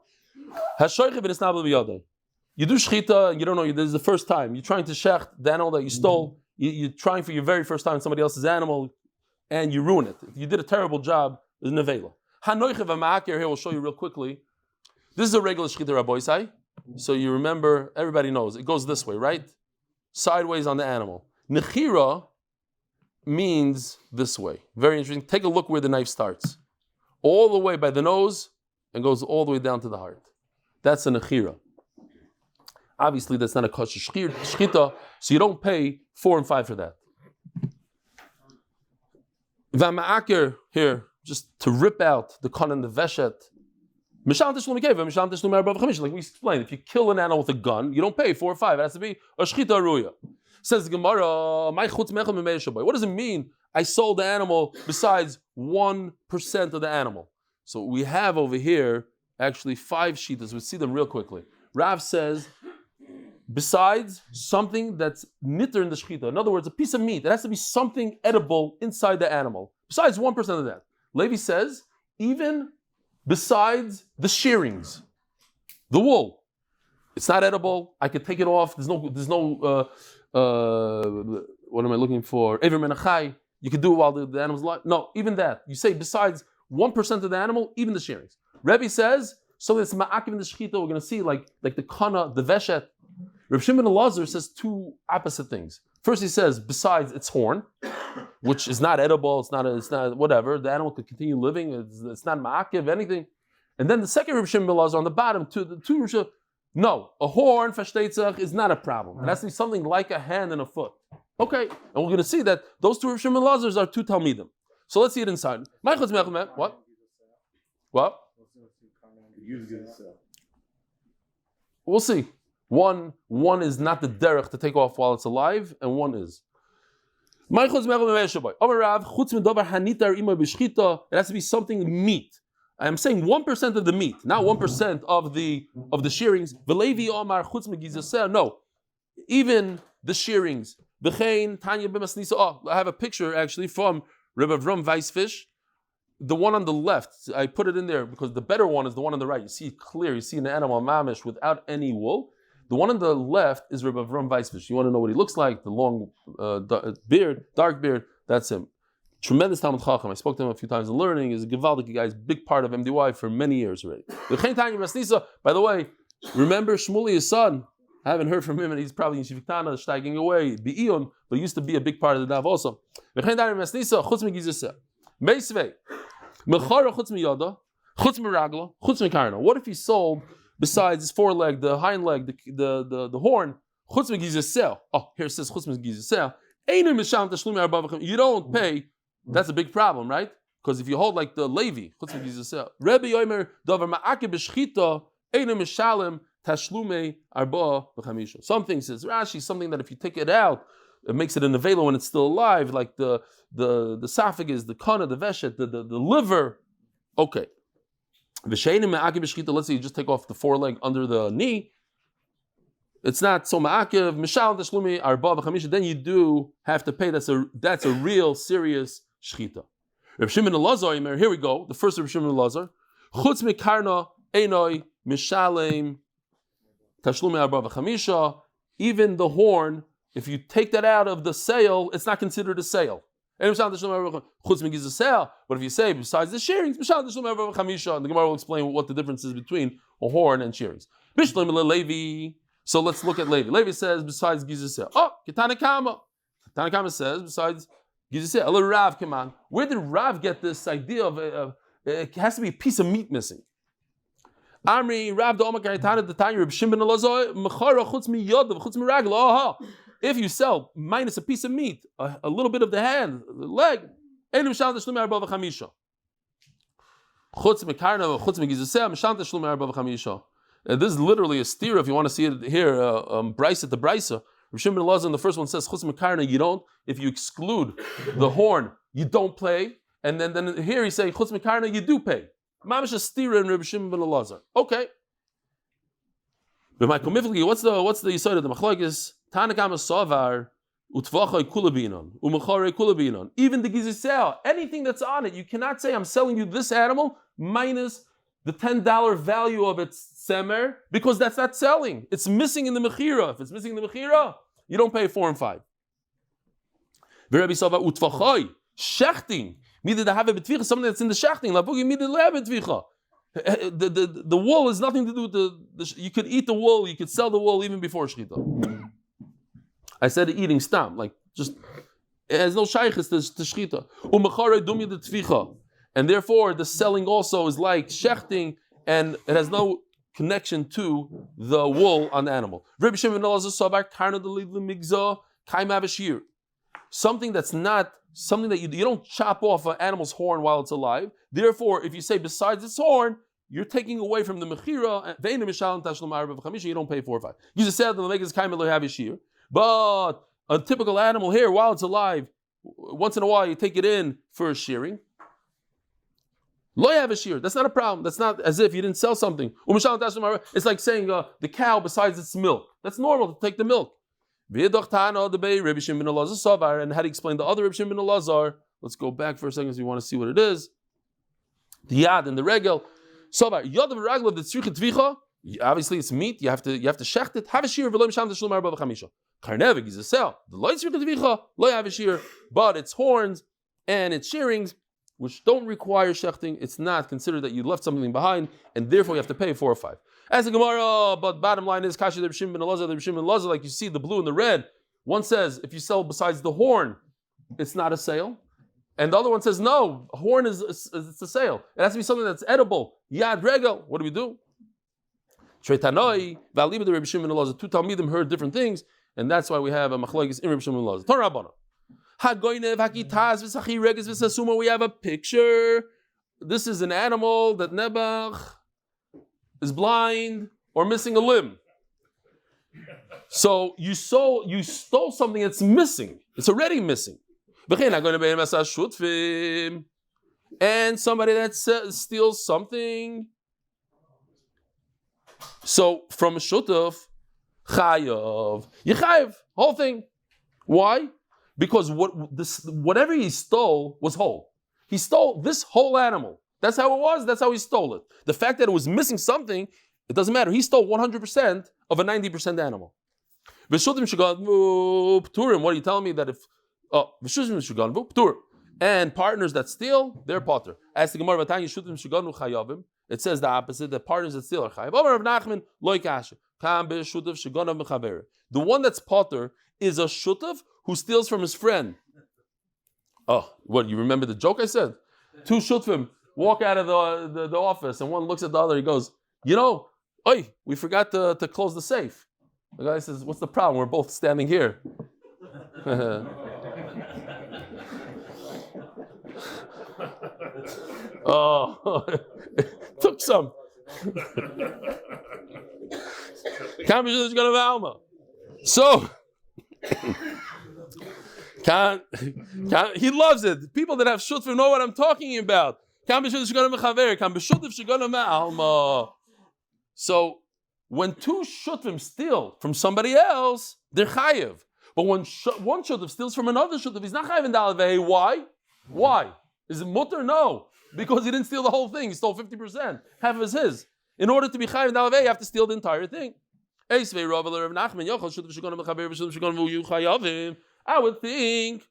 You do shchita, you don't know, this is the first time. You're trying to shecht the animal that you stole. You're trying for your very first time somebody else's animal, and you ruin it. If you did a terrible job, there's nevela. Here we'll show you real quickly. This is a regular shchita rabboisai. So you remember, everybody knows, it goes this way, right? Sideways on the animal. Nechira means this way. Very interesting. Take a look where the knife starts. All the way by the nose and goes all the way down to the heart. That's a nechira. Obviously, that's not a kosher shchita, so you don't pay 4 and 5 for that. V'ama'aker here, just to rip out the kon and the veshet. Like we explained, if you kill an animal with a gun, you don't pay 4 or 5. It has to be a shchita aruya. Says the Gemara, what does it mean? I sold the animal besides 1% of the animal. So we have over here actually 5 shitas. We'll see them real quickly. Rav says, besides something that's nitter in the shchita, in other words, a piece of meat, it has to be something edible inside the animal. Besides 1% of that. Levi says, even besides the shearings, the wool, it's not edible. I could take it off. There's no. What am I looking for? Ever menachai. You could do it while the animal's alive. No, even that. You say besides 1% of the animal, even the shearings. Rebbe says, so it's ma'akiv in the shechita. We're going to see like the kana, the veshet. Reb Shimon Elazar says 2 opposite things. First, he says besides its horn, which is not edible. It's not whatever. The animal could continue living. It's not ma'akiv anything. And then the second Reb Shimon Elazar on the bottom, the two Reb Shimon. No, a horn, fashteitzach, is not a problem. It has to be something like a hand and a foot. Okay, and we're going to see that those 2 Rav Shimon Lazars are 2 Talmidim. So let's see it inside. What? What? We'll see. One is not the derech to take off while it's alive, and one is. It has to be something meat. I'm saying 1% of the meat, not 1% of the shearings. No, even the shearings. I have a picture actually from Rebbe Avram Weisfish. The one on the left, I put it in there because the better one is the one on the right. You see it clear. You see an animal mamish without any wool. The one on the left is Rebbe Avram Weisfish. You want to know what he looks like? The long beard, dark beard. That's him. Tremendous Talmud Chacham. I spoke to him a few times in learning. He's a Givaldik guy. He's a big part of MDY for many years already. By the way, remember Shmuley, his son? I haven't heard from him, and he's probably in Shiviktana, steiging away, Be'iyun, but he used to be a big part of the Daf also. What if he sold, besides his foreleg, the hind leg, the horn, oh, here it says You don't pay. That's a big problem, right? Because if you hold like the Levi, Rebbe Yomer Dover Ma'ake B'Shchita Einu Mishalem Tashlumei Arba V'Chamisha. Something says Rashi, something that if you take it out, it makes it an avela when it's still alive, like the esophagus, the kana, the veshet, the liver. Okay. Let's say you just take off the foreleg under the knee. It's not so ma'akev mishal tashlumi arba v'chamisha. Then you do have to pay. That's a real serious shchita. Reb Shimon Elazar, here we go. The first Reb Shimon Elazar. Chutz mikarna einoi mishalem tashlumi arba v'chamisha. Even the horn, if you take that out of the sail, it's not considered a sail. But if you say besides the shearings, and the Gemara will explain what the difference is between a horn and shearings. So let's look at Levi. Levi says besides gizaseh. Oh, Tanakama. Tanakama says besides gizaseh. Rav, come on. Where did Rav get this idea of it has to be a piece of meat missing? Amri Rav Domakaytana the Tanya Reb Shimon Elazar Mechara chutz mi yod chutz mi ragel. If you sell minus a piece of meat, a little bit of the hand, the leg, this is literally a steer. If you want to see it here, Brisa at the Brisa. Rav Shimon Elazar in the first one says chutz mekarna, you don't. If you exclude the horn, you don't pay. And then here he say chutz mekarna, you do pay. Mamish a steer in Rav Shimon Elazar. Okay. But my komifli, what's the yisod of the machlokes? Tanakama Savar Utvachai Kulabinon, Umachare Kulabinon. Even the Gizisel, anything that's on it, you cannot say I'm selling you this animal minus the $10 value of its semer, because that's not selling. It's missing in the Mechira. If it's missing in the Mechira, you don't pay 4 and 5. V'Rabbi Savar Utvachai, Shechting, Mida da have betvicha, something that's in the shechting, Labugi Mida le betvicha. The wool has nothing to do with the you could eat the wool, you could sell the wool even before Shechita. I said eating stam, like just it has no shaykhis to shchita. And therefore the selling also is like shechting, and it has no connection to the wool on the animal. Something that's not something that you don't chop off an animal's horn while it's alive. Therefore, if you say besides its horn, you're taking away from the mechira. You don't pay 4 or 5. You just said the lemegas kaim lo have shir. But a typical animal here, while it's alive, once in a while you take it in for a shearing. Lo have a shear. That's not a problem. That's not as if you didn't sell something. It's like saying the cow besides its milk. That's normal to take the milk. And how do you explain the other Reb Shimon ben Elazar? Let's go back for a second so you want to see what it is. The yad and the regel. Yad of regel of the tzricha tvicha. Obviously, it's meat. You have to shecht it. Have a shear. Karnevig is a sell. The lights are lo have a shear, but its horns and its shearings, which don't require shechting, it's not considered that you left something behind, and therefore you have to pay 4 or 5. As the Gemara, but bottom line is Kashi the Shimon ben Elazar, like you see the blue and the red. One says if you sell besides the horn, it's not a sale, and the other one says no, horn is it's a sale. It has to be something that's edible. Yad regel. What do we do? Shreitanoi v'alibah the Reb Shimon ben Elazar. 2 talmidim heard different things. And that's why we have a machlokes in Reb Shimon ben Elazar. Torah Rabbana. Hagoinev hakitaz v'sachi regis v'sasuma. We have a picture. This is an animal that Nebach is blind or missing a limb. So you stole something that's missing. It's already missing. And somebody that steals something. So from a shutuf. Chayav, Yechayev, whole thing. Why? Because whatever he stole was whole. He stole this whole animal. That's how it was. That's how he stole it. The fact that it was missing something, it doesn't matter. He stole 100% of a 90% animal. What are you telling me that if and partners that steal, they're potter. As the Gemara it says the opposite. The partners that steal are chayav. The one that's potter is a shutaf who steals from his friend. Oh, what, you remember the joke I said? 2 shutfim walk out of the office and one looks at the other, he goes, oi, we forgot to close the safe. The guy says, what's the problem? We're both standing here. Oh, took some. So, he loves it. People that have shutfim know what I'm talking about. So, when two shutfim steal from somebody else, they're chayiv. But when one shutf steals from another shutf, he's not chayiv in dalvei. Why? Why? Is it mutter? No. Because he didn't steal the whole thing. He stole 50%. Half of it is his. In order to be chayiv in dalvei, you have to steal the entire thing. I would think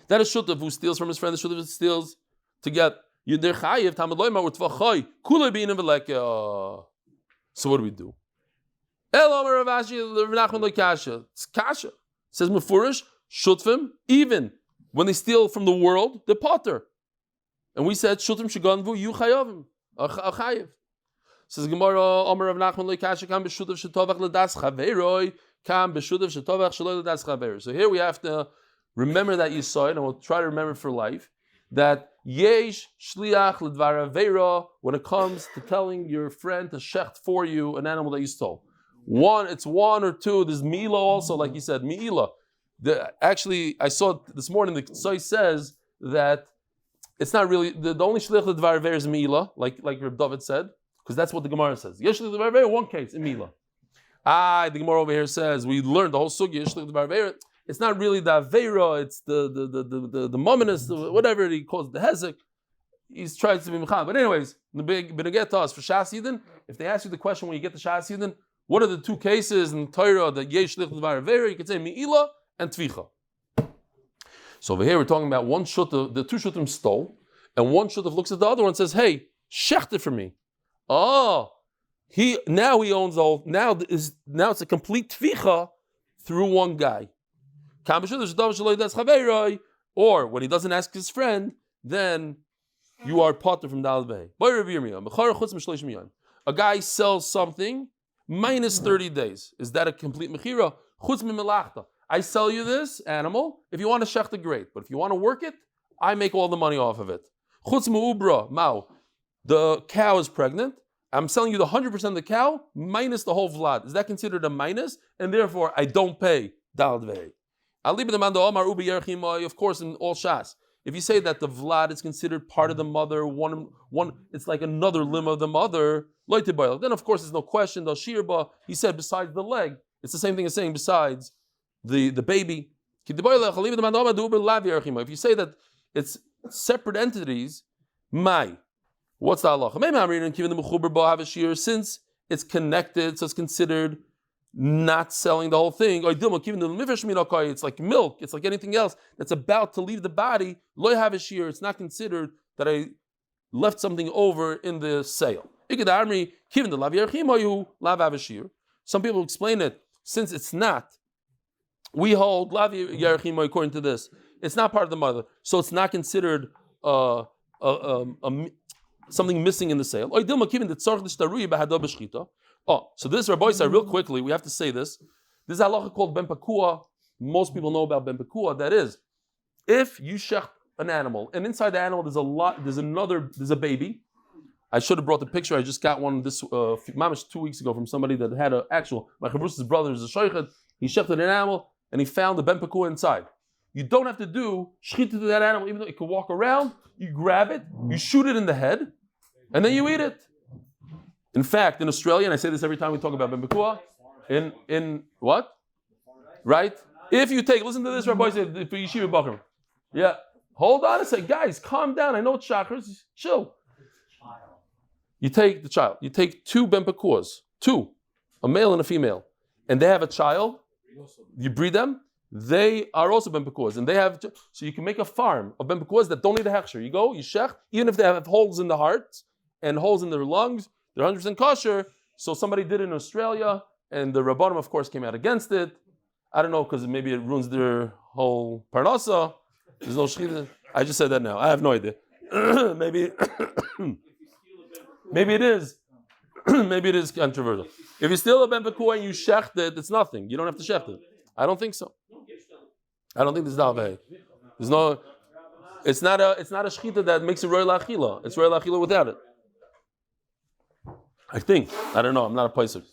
that a shutf who steals from his friend, the shutf steals to get Yedidya Chayiv, so what do we do? It's kasha. Says Mefurish, shutfim, even when they steal from the world, they're potter. And we said, shutfim sheganvu yu chayavim, chayiv. Says Gemara, Omer Rav Nachman lo kasha kam b'shutav shetovach ledas chaveroi, kam b'shutav shetovach shelo ledas chaveroi. So here we have to remember that Yisod, and we'll try to remember for life, that yesh shliach ledvar aveira, when it comes to telling your friend to shecht for you an animal that you stole. It's one or two. There's Mi'ila also, like you said, Mi'ila. Actually, I saw this morning, the Ksoi says that it's not really, the only shliach ledvar aveira is Mi'ila, like Reb David said, because that's what the Gemara says. Yesh shliach ledvar aveira, one case, in Mi'ila. The Gemara over here says, we learned the whole sugya, yesh shliach ledvar aveira. It's not really the Aveira, it's the Mominus, whatever he calls it, the Hezek. He's trying to be Michal. But anyways, the big get to us for Shas Yidin, if they ask you the question when you get to Shas Yidin, what are the two cases in Torah that Yesh Lich L'Var Aveira? You can say Mi'ila and Tvicha. So over here we're talking about one shutaf, the two shutafim stole, and one shutaf looks at the other one and says, hey, shecht it for me. Oh, now he owns all, now it's a complete Tvicha through one guy. Or when he doesn't ask his friend, then you are potter from Dalvei. A guy sells something minus 30 days. Is that a complete mechira? I sell you this animal. If you want to shechta, great. But if you want to work it, I make all the money off of it. The cow is pregnant. I'm selling you the 100% of the cow minus the whole vlad. Is that considered a minus? And therefore, I don't pay Dalvei. Of course, in all shas, if you say that the vlad is considered part of the mother, one, it's like another limb of the mother, then of course there's no question. The shirba, he said, besides the leg, it's the same thing as saying besides the baby. If you say that it's separate entities, what's the halacha? Since it's connected, so it's considered not selling the whole thing. It's like milk, it's like anything else that's about to leave the body. It's not considered that I left something over in the sale. Some people explain it, since it's not, we hold according to this, it's not part of the mother, so it's not considered something missing in the sale. So this Rabbi said real quickly, we have to say this. This is a halacha called ben pakua. Most people know about ben pakua. That is, if you shecht an animal, and inside the animal there's a baby. I should have brought the picture. I just got one this mamish 2 weeks ago from somebody that had an actual, my chavrus's brother is a shaychet. He shechted an animal and he found the ben pakua inside. You don't have to do shchita to that animal, even though it can walk around. You grab it, you shoot it in the head, and then you eat it. In fact, in Australia, and I say this every time we talk about ben pakua, in what? Right? If you take, listen to this, Rabbi said for Yeshiva Bachar. Yeah. Hold on a second. Guys, calm down. I know it's chakras. Chill. You take the child. You take two ben pakuas. Two. A male and a female. And they have a child. You breed them. They are also ben pakuas. And they have, so you can make a farm of ben pakuas that don't need a hechsher. You go, you shech, even if they have holes in the heart and holes in their lungs, they're 100% kosher. So somebody did it in Australia, and the Rabbanim, of course, came out against it. I don't know, because maybe it ruins their whole parnasa. There's no shechita. I just said that now. I have no idea. Maybe it is. Maybe it is controversial. If you steal a ben pakua and you shecht it, it's nothing. You don't have to shecht it. I don't think so. I don't think there's dalvei. There's no. It's not a shechita that makes it royal achila. It's royal achila without it. I think. I don't know. I'm not a paisik.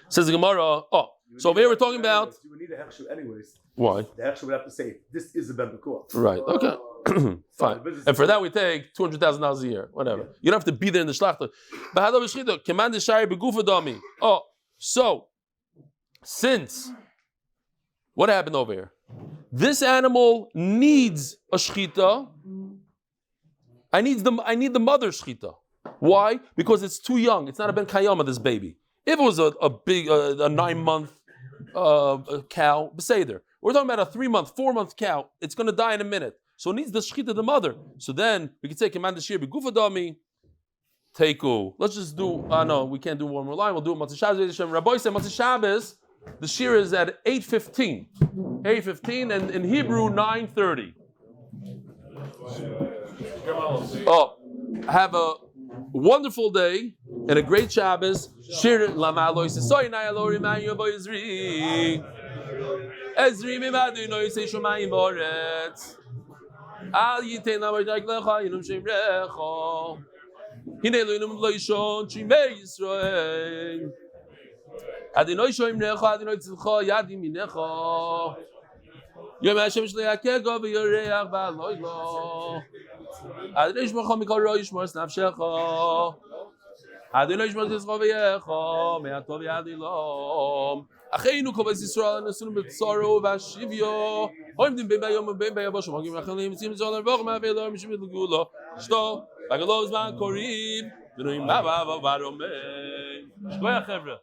Says the Gemara. Oh, so over here we're talking about. You would need a hechshu anyways. Why? The hechshu would have to say this is a ben bekuah. Right. Okay. Fine. And for that we take $200,000 a year. Whatever. Yeah. You don't have to be there in the shlachta. Oh, so since what happened over here? This animal needs a shechita. I need the mother shechita. Why? Because it's too young. It's not a ben kayama, this baby. If it was a big, a 9-month cow, beseder. We're talking about a 3-month, 4-month cow. It's going to die in a minute. So it needs the shechita of the mother. So then we can say, command the shir begufa dami, teiku. Let's just do, no, we can't do one more line. We'll do Motzei Shabbos. Rabbi said Motzei Shabbos, the shir is at 8:15. 8:15 and in Hebrew, 9:30. Oh, have a wonderful day and a great Shabbos. Shir lama aloy sesoy na alori man yobo Ezri. Ezri mimadu no yisei shomayim boretz. Al yitein lamaydek lecha yinum shem recha. Hine lo yinum lo yishon shimei Yisrael. Adinoi shoyim recha, adinoi tzilcha, yadim minecha. Yom Hashem shlo yakego v'yoreach v'aloy lo. Adinoi shmocha mikol ro yishmor snafshecha. Adinoi shmocha tzilcha v'yecha, me'atov yadilom. Acheinu kol Beis Yisrael nesunu b'tzaro v'ashivyo. Hoimdim ben bayom ben bayabosh, magim achelim mitzim zol arvach ma'avelah mishim v'gulo. Shto, bagalov zman korim, v'noim ma'ava v'aromei. Shkoyach chevra.